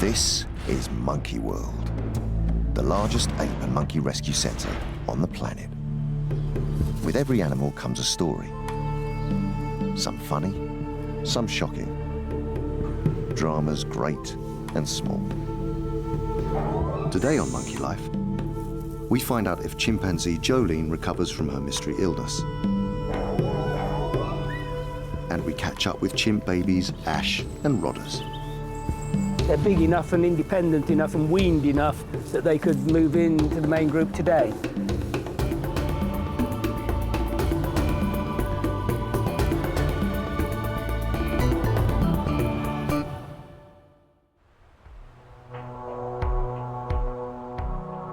This is Monkey World, the largest ape and monkey rescue centre on the planet. With every animal comes a story. Some funny, some shocking. Dramas great and small. Today on Monkey Life, we find out if chimpanzee Jolene recovers from her mystery illness. And we catch up with chimp babies Ash and Rodders. They're big enough and independent enough and weaned enough that they could move into the main group today.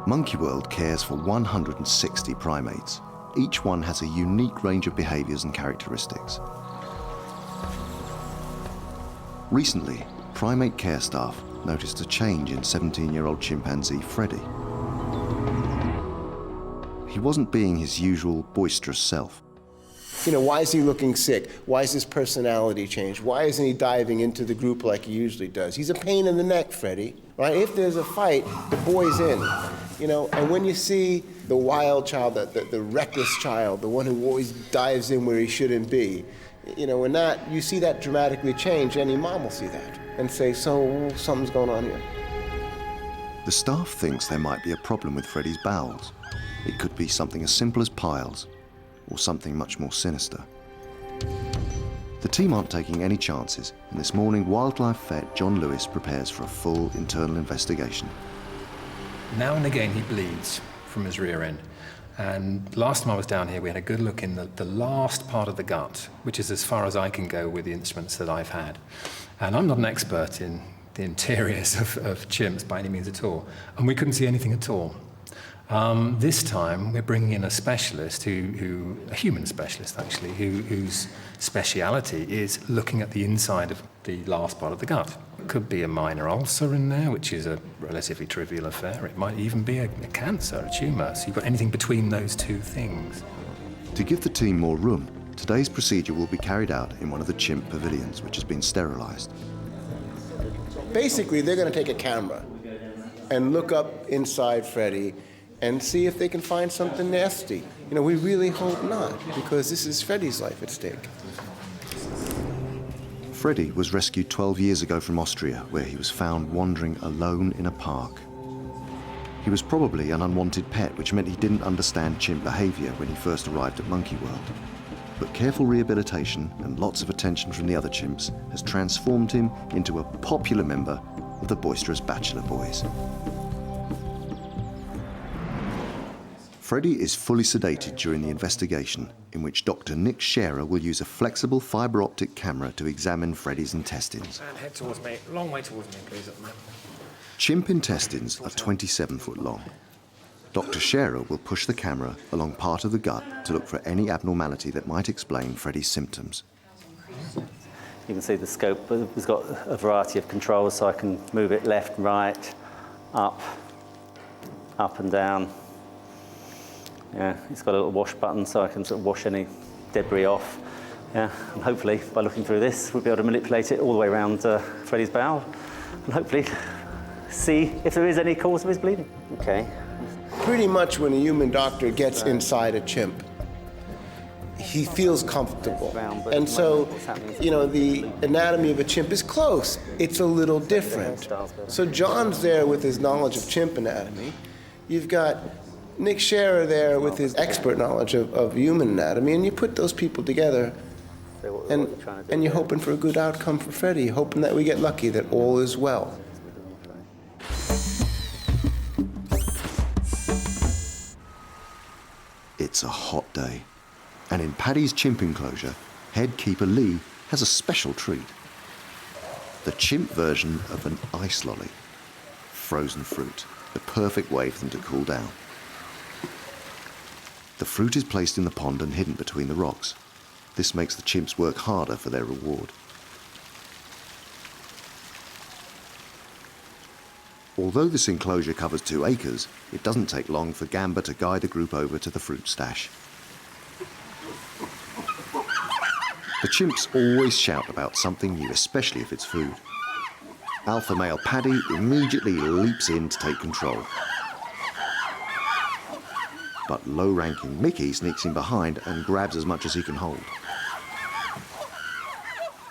Monkey World cares for 160 primates. Each one has a unique range of behaviours and characteristics. Recently, primate care staff noticed a change in 17-year-old chimpanzee Freddy. He wasn't being his usual boisterous self. You know, why is he looking sick? Why is his personality changed? Why isn't he diving into the group like he usually does? He's a pain in the neck, Freddy, right? If there's a fight, the boy's in, you know? And when you see the wild child, the reckless child, the one who always dives in where he shouldn't be, you know, when you see that dramatically change, any mom will see that and say, so something's going on here. The staff thinks there might be a problem with Freddy's bowels. It could be something as simple as piles, or something much more sinister. The team aren't taking any chances, and this morning wildlife vet John Lewis prepares for a full internal investigation. Now and again he bleeds from his rear end. And last time I was down here, we had a good look in the last part of the gut, which is as far as I can go with the instruments that I've had. And I'm not an expert in the interiors of chimps by any means at all, and we couldn't see anything at all. This time, we're bringing in a specialist, a human specialist actually, whose speciality is looking at the inside of the last part of the gut. It could be a minor ulcer in there, which is a relatively trivial affair. It might even be a cancer, a tumour. So you've got anything between those two things. To give the team more room, today's procedure will be carried out in one of the chimp pavilions, which has been sterilised. Basically, they're going to take a camera and look up inside Freddy and see if they can find something nasty. You know, we really hope not, because this is Freddy's life at stake. Freddy was rescued 12 years ago from Austria, where he was found wandering alone in a park. He was probably an unwanted pet, which meant he didn't understand chimp behaviour when he first arrived at Monkey World. But careful rehabilitation and lots of attention from the other chimps has transformed him into a popular member of the boisterous bachelor boys. Freddy is fully sedated during the investigation, in which Dr. Nick Scherer will use a flexible fibre optic camera to examine Freddy's intestines. And head towards me, long way towards me, please, at the moment. Chimp intestines are 27 foot long. Dr. Scherer will push the camera along part of the gut to look for any abnormality that might explain Freddy's symptoms. You can see the scope has got a variety of controls, so I can move it left, right, up and down. Yeah, it's got a little wash button, so I can sort of wash any debris off. Yeah, and hopefully, by looking through this, we'll be able to manipulate it all the way around Freddy's bowel, and hopefully see if there is any cause of his bleeding. Okay. Pretty much when a human doctor gets inside a chimp, he feels comfortable. And so, you know, the anatomy of a chimp is close. It's a little different. So John's there with his knowledge of chimp anatomy. You've got Nick Scherer there with his expert knowledge of human anatomy, and you put those people together, and you're hoping for a good outcome for Freddy, hoping that we get lucky, that all is well. It's a hot day, and in Paddy's chimp enclosure, head keeper Lee has a special treat. The chimp version of an ice lolly. Frozen fruit, the perfect way for them to cool down. The fruit is placed in the pond and hidden between the rocks. This makes the chimps work harder for their reward. Although this enclosure covers 2 acres, it doesn't take long for Gamba to guide the group over to the fruit stash. The chimps always shout about something new, especially if it's food. Alpha male Paddy immediately leaps in to take control. But low-ranking Mickey sneaks in behind and grabs as much as he can hold.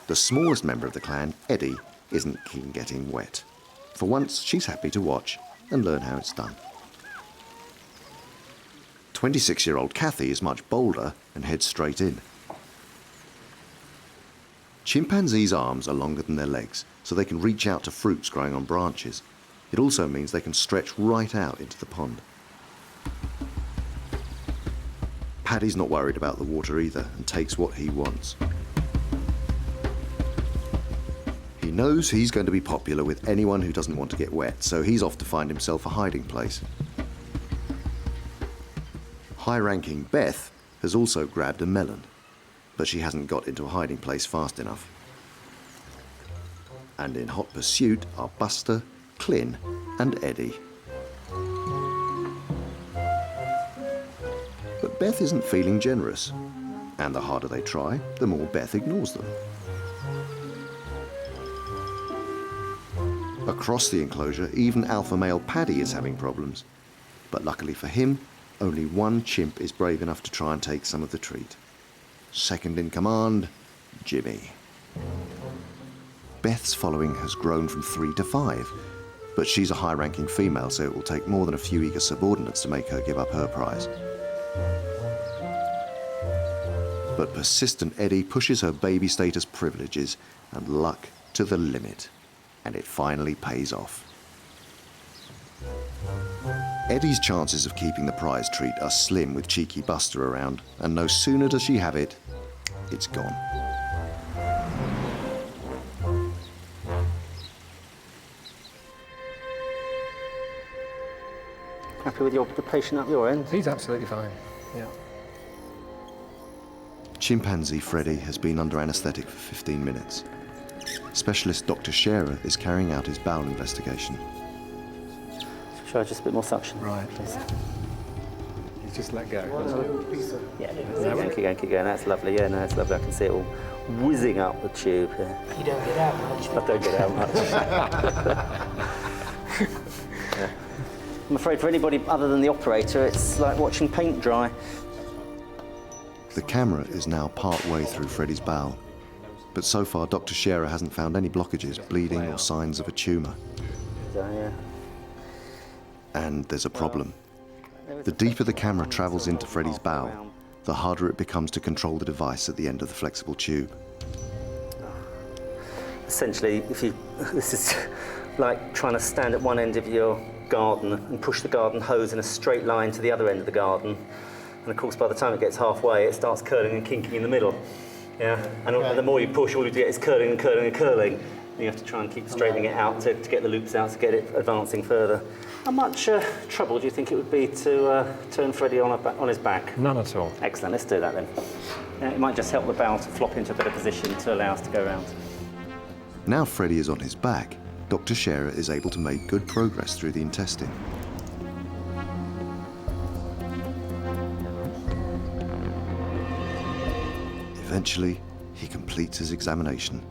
The smallest member of the clan, Eddie, isn't keen getting wet. For once, she's happy to watch and learn how it's done. 26-year-old Kathy is much bolder and heads straight in. Chimpanzees' arms are longer than their legs, so they can reach out to fruits growing on branches. It also means they can stretch right out into the pond. Paddy's not worried about the water either and takes what he wants. He knows he's going to be popular with anyone who doesn't want to get wet, so he's off to find himself a hiding place. High-ranking Beth has also grabbed a melon, but she hasn't got into a hiding place fast enough. And in hot pursuit are Buster, Clin, and Eddie. But Beth isn't feeling generous, and the harder they try, the more Beth ignores them. Across the enclosure, even alpha male Paddy is having problems. But luckily for him, only one chimp is brave enough to try and take some of the treat. Second in command, Jimmy. Beth's following has grown from 3 to 5, but she's a high-ranking female, so it will take more than a few eager subordinates to make her give up her prize. But persistent Eddie pushes her baby status privileges and luck to the limit, and it finally pays off. Eddie's chances of keeping the prize treat are slim with cheeky Buster around, and no sooner does she have it, it's gone. Happy with the patient up your end? He's absolutely fine, yeah. Chimpanzee Freddy has been under anaesthetic for 15 minutes. Specialist Dr. Scherer is carrying out his bowel investigation. Should I just a bit more suction? Right. Please. He's just let go. Yeah, keep going. That's lovely. Yeah, no, that's lovely. I can see it all whizzing up the tube. Yeah. You don't get out much. I don't get out much. Yeah. I'm afraid for anybody other than the operator, it's like watching paint dry. The camera is now part way through Freddy's bowel, but so far Dr. Scherer hasn't found any blockages, bleeding or signs of a tumour. So, yeah. And there's a problem. The deeper the camera travels into Freddy's bowel, the harder it becomes to control the device at the end of the flexible tube. Essentially, this is like trying to stand at one end of your garden and push the garden hose in a straight line to the other end of the garden. And of course, by the time it gets halfway, it starts curling and kinking in the middle. Yeah, and the more you push, all you get is curling and curling and curling. And you have to try and keep straightening it out to get the loops out to get it advancing further. How much trouble do you think it would be to turn Freddy on his back? None at all. Excellent, let's do that then. Yeah, it might just help the bowel to flop into a better position to allow us to go around. Now Freddy is on his back, Dr. Scherer is able to make good progress through the intestine. Eventually, he completes his examination,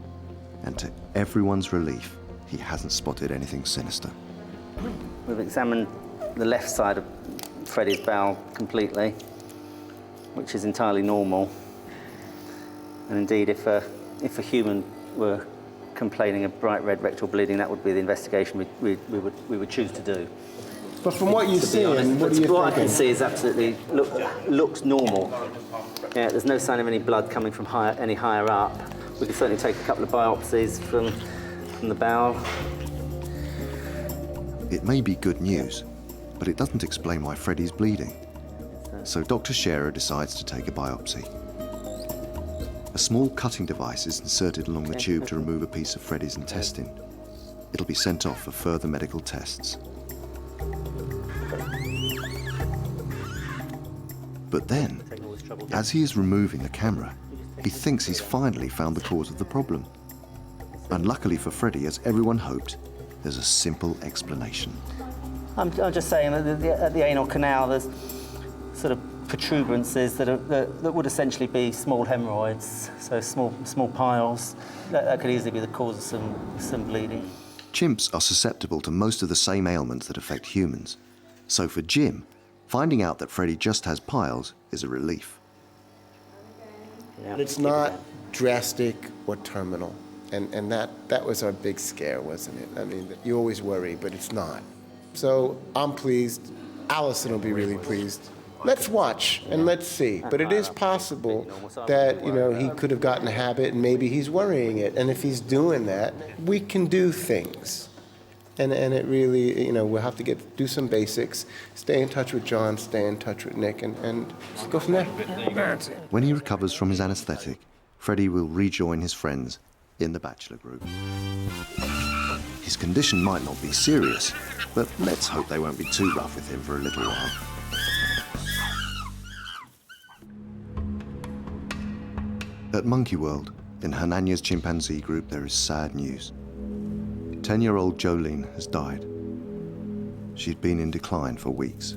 and to everyone's relief, he hasn't spotted anything sinister. We've examined the left side of Freddy's bowel completely, which is entirely normal. And indeed, if a human were complaining of bright red rectal bleeding, that would be the investigation we would choose to do. But from what you're seeing, what are you What I can thinking? see is absolutely looks normal. Yeah, there's no sign of any blood coming from any higher up. We can certainly take a couple of biopsies from the bowel. It may be good news, but it doesn't explain why Freddy's bleeding. So Dr. Scherer decides to take a biopsy. A small cutting device is inserted along the tube to remove a piece of Freddy's intestine. It'll be sent off for further medical tests. But then, as he is removing the camera, he thinks he's finally found the cause of the problem. Unluckily for Freddy, as everyone hoped, there's a simple explanation. I'm just saying that at the anal canal, there's sort of protuberances that would essentially be small hemorrhoids, so small piles. That could easily be the cause of some bleeding. Chimps are susceptible to most of the same ailments that affect humans. So for Jim, finding out that Freddy just has piles is a relief. But it's not drastic or terminal. And that was our big scare, wasn't it? I mean, you always worry, but it's not. So I'm pleased. Alison will be really pleased. Let's watch and let's see. But it is possible that, he could have gotten a habit and maybe he's worrying it. And if he's doing that, we can do things. And it really, we'll have to do some basics, stay in touch with John, stay in touch with Nick, and just go from there. When he recovers from his anesthetic, Freddy will rejoin his friends in the bachelor group. His condition might not be serious, but let's hope they won't be too rough with him for a little while. At Monkey World, in Hernanya's chimpanzee group, there is sad news. 10-year-old Jolene has died. She'd been in decline for weeks.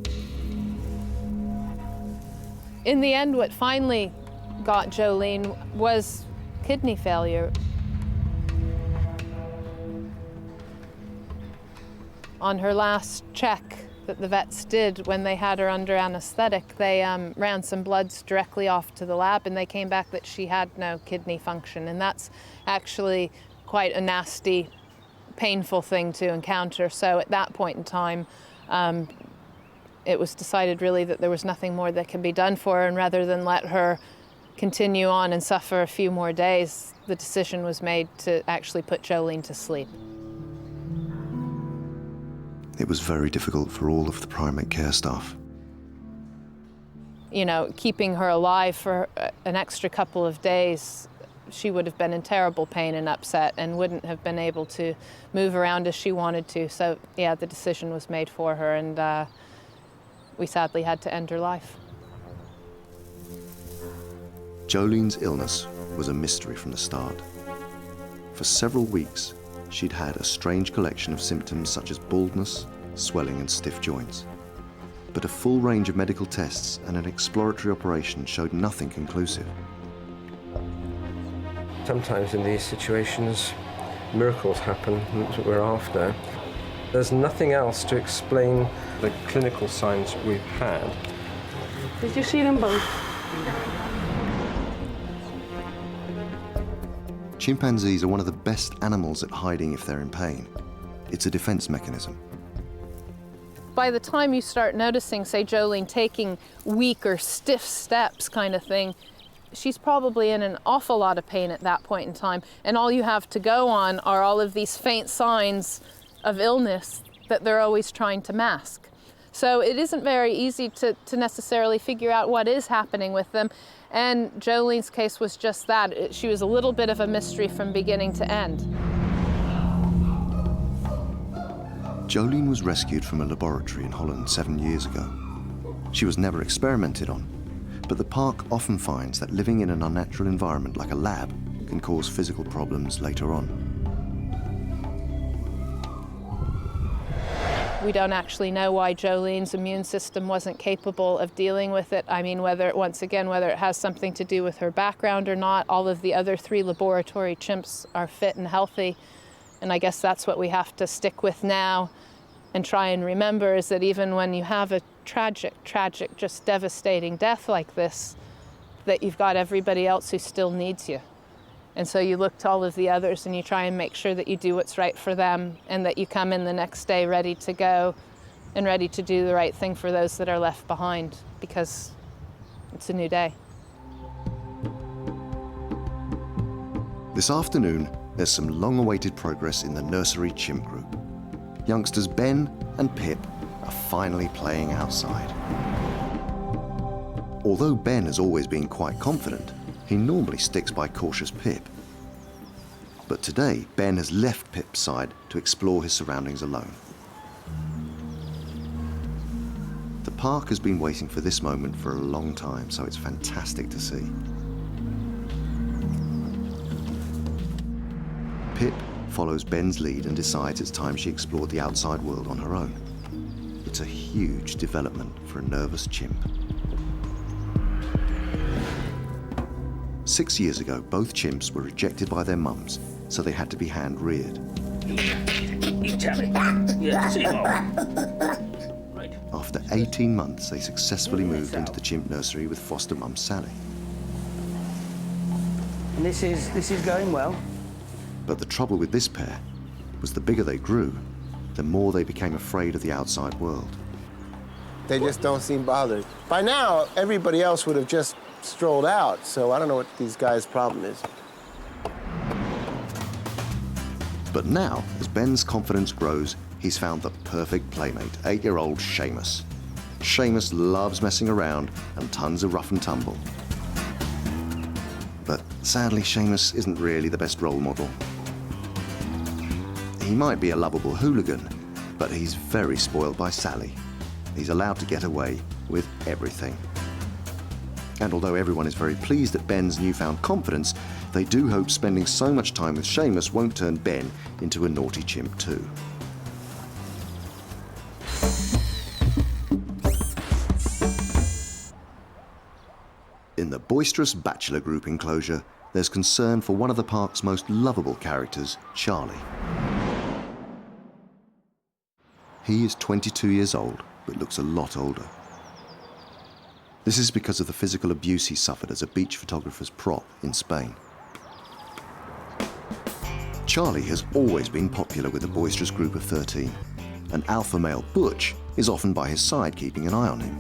In the end, what finally got Jolene was kidney failure. On her last check that the vets did when they had her under anesthetic, they ran some bloods directly off to the lab and they came back that she had no kidney function. And that's actually quite a nasty, painful thing to encounter. So at that point in time, it was decided really that there was nothing more that can be done for her, and rather than let her continue on and suffer a few more days, the decision was made to actually put Jolene to sleep. It was very difficult for all of the primate care staff. Keeping her alive for an extra couple of days, she would have been in terrible pain and upset and wouldn't have been able to move around as she wanted to. So, yeah, the decision was made for her, and we sadly had to end her life. Jolene's illness was a mystery from the start. For several weeks, she'd had a strange collection of symptoms such as baldness, swelling and stiff joints. But a full range of medical tests and an exploratory operation showed nothing conclusive. Sometimes in these situations, miracles happen, and that's what we're after. There's nothing else to explain the clinical signs we've had. Did you see them both? Chimpanzees are one of the best animals at hiding if they're in pain. It's a defense mechanism. By the time you start noticing, say, Jolene taking weak or stiff steps kind of thing, she's probably in an awful lot of pain at that point in time. And all you have to go on are all of these faint signs of illness that they're always trying to mask. So it isn't very easy to necessarily figure out what is happening with them. And Jolene's case was just that. She was a little bit of a mystery from beginning to end. Jolene was rescued from a laboratory in Holland 7 years ago. She was never experimented on, but the park often finds that living in an unnatural environment like a lab can cause physical problems later on. We don't actually know why Jolene's immune system wasn't capable of dealing with it. I mean, whether it has something to do with her background or not. All of the other 3 laboratory chimps are fit and healthy. And I guess that's what we have to stick with now and try and remember, is that even when you have a tragic, just devastating death like this, that you've got everybody else who still needs you. And so you look to all of the others and you try and make sure that you do what's right for them, and that you come in the next day ready to go and ready to do the right thing for those that are left behind, because it's a new day. This afternoon, there's some long-awaited progress in the Nursery chimp group. Youngsters Ben and Pip are finally playing outside. Although Ben has always been quite confident, he normally sticks by cautious Pip. But today, Ben has left Pip's side to explore his surroundings alone. The park has been waiting for this moment for a long time, so it's fantastic to see. Pip follows Ben's lead and decides it's time she explored the outside world on her own. It's a huge development for a nervous chimp. 6 years ago, both chimps were rejected by their mums, so they had to be hand-reared. tell it. Yeah, see more. Right. After 18 months, they successfully moved into the chimp nursery with foster mum Sally. And this is going well. But the trouble with this pair was the bigger they grew, the more they became afraid of the outside world. They just don't seem bothered. By now, everybody else would have just strolled out, so I don't know what these guys' problem is. But now, as Ben's confidence grows, he's found the perfect playmate, 8-year-old Seamus. Seamus loves messing around and tons of rough and tumble. But sadly, Seamus isn't really the best role model. He might be a lovable hooligan, but he's very spoiled by Sally. He's allowed to get away with everything. And although everyone is very pleased at Ben's newfound confidence, they do hope spending so much time with Seamus won't turn Ben into a naughty chimp too. In the boisterous bachelor group enclosure, there's concern for one of the park's most lovable characters, Charlie. He is 22 years old, but looks a lot older. This is because of the physical abuse he suffered as a beach photographer's prop in Spain. Charlie has always been popular with the boisterous group of 13. An alpha male Butch is often by his side keeping an eye on him.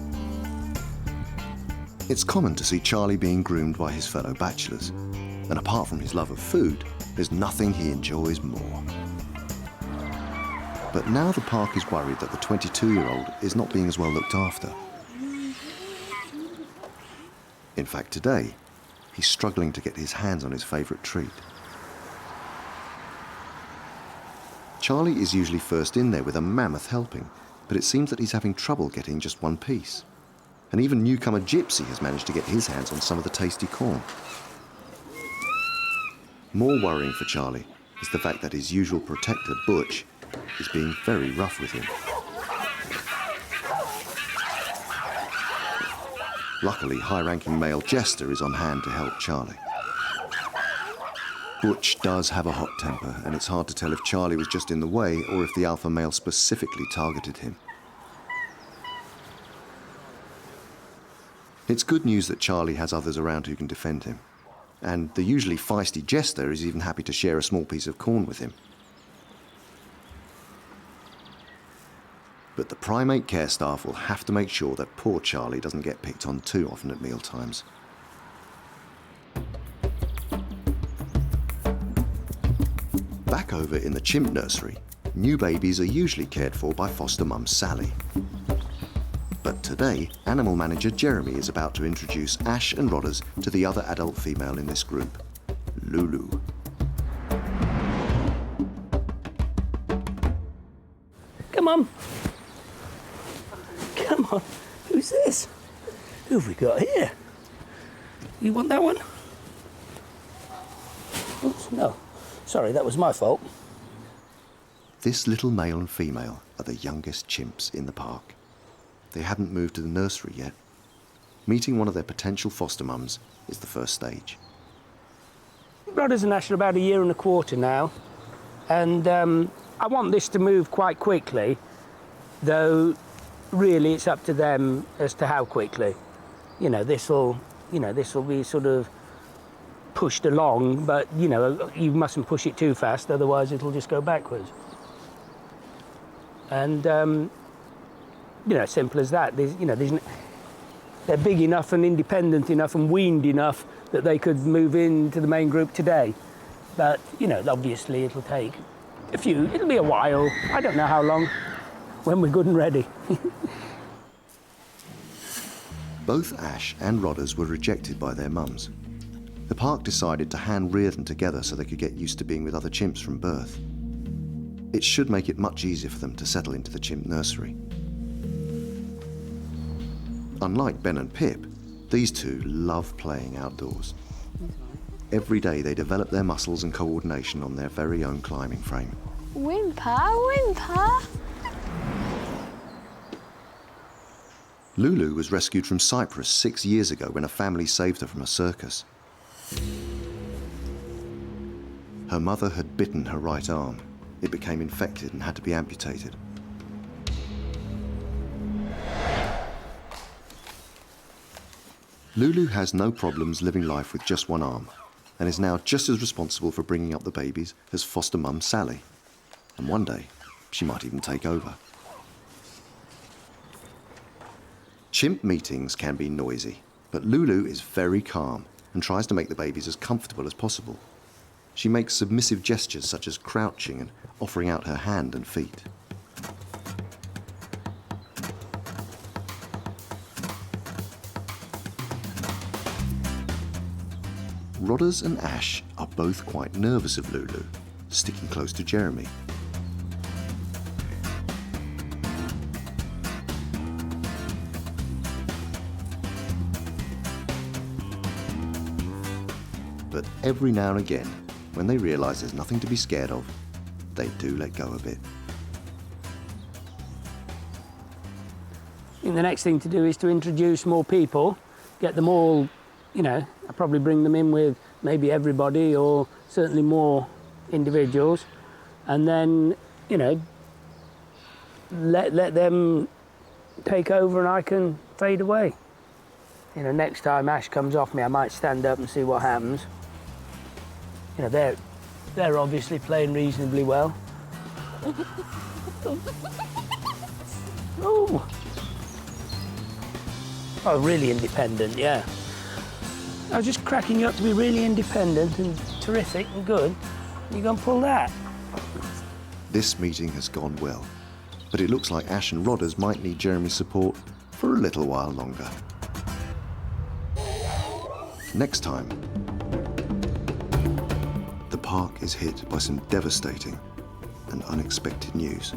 It's common to see Charlie being groomed by his fellow bachelors, and apart from his love of food, there's nothing he enjoys more. But now the park is worried that the 22-year-old is not being as well looked after. In fact, today, he's struggling to get his hands on his favourite treat. Charlie is usually first in there with a mammoth helping, but it seems that he's having trouble getting just one piece. And even newcomer Gypsy has managed to get his hands on some of the tasty corn. More worrying for Charlie is the fact that his usual protector, Butch, is being very rough with him. Luckily, high-ranking male Jester is on hand to help Charlie. Butch does have a hot temper, and it's hard to tell if Charlie was just in the way or if the alpha male specifically targeted him. It's good news that Charlie has others around who can defend him, and the usually feisty Jester is even happy to share a small piece of corn with him. But the primate care staff will have to make sure that poor Charlie doesn't get picked on too often at mealtimes. Back over in the chimp nursery, new babies are usually cared for by foster mum Sally. But today, animal manager Jeremy is about to introduce Ash and Rodders to the other adult female in this group, Lulu. Come on. Come on. Who's this? Who have we got here? You want that one? Oops, no. Sorry, that was my fault. This little male and female are the youngest chimps in the park. They hadn't moved to the nursery yet. Meeting one of their potential foster mums is the first stage. Rodders and Ash are about 1.25 years now, and I want this to move quite quickly, though really it's up to them as to how quickly. This will be sort of pushed along, but you mustn't push it too fast, otherwise it'll just go backwards. And simple as that. They're big enough and independent enough and weaned enough that they could move into the main group today. But obviously it'll take it'll be a while. I don't know how long, when we're good and ready. Both Ash and Rodders were rejected by their mums. The park decided to hand rear them together so they could get used to being with other chimps from birth. It should make it much easier for them to settle into the chimp nursery. Unlike Ben and Pip, these two love playing outdoors. Every day they develop their muscles and coordination on their very own climbing frame. Whimper, whimper. Lulu was rescued from Cyprus 6 years ago when a family saved her from a circus. Her mother had bitten her right arm, it became infected and had to be amputated. Lulu has no problems living life with just one arm and is now just as responsible for bringing up the babies as foster mum Sally. And one day, she might even take over. Chimp meetings can be noisy, but Lulu is very calm and tries to make the babies as comfortable as possible. She makes submissive gestures such as crouching and offering out her hand and feet. Rodders and Ash are both quite nervous of Lulu, sticking close to Jeremy. But every now and again, when they realise there's nothing to be scared of, they do let go a bit. I think the next thing to do is to introduce more people, get them all, you know, I'll probably bring them in with maybe everybody or certainly more individuals, and then, you know, let them take over and I can fade away. You know, next time Ash comes off me, I might stand up and see what happens. You know, they're obviously playing reasonably well. Oh, really independent, yeah. I was just cracking you up to be really independent and terrific and good. You're going to pull that. This meeting has gone well, but it looks like Ash and Rodders might need Jeremy's support for a little while longer. Next time, the park is hit by some devastating and unexpected news.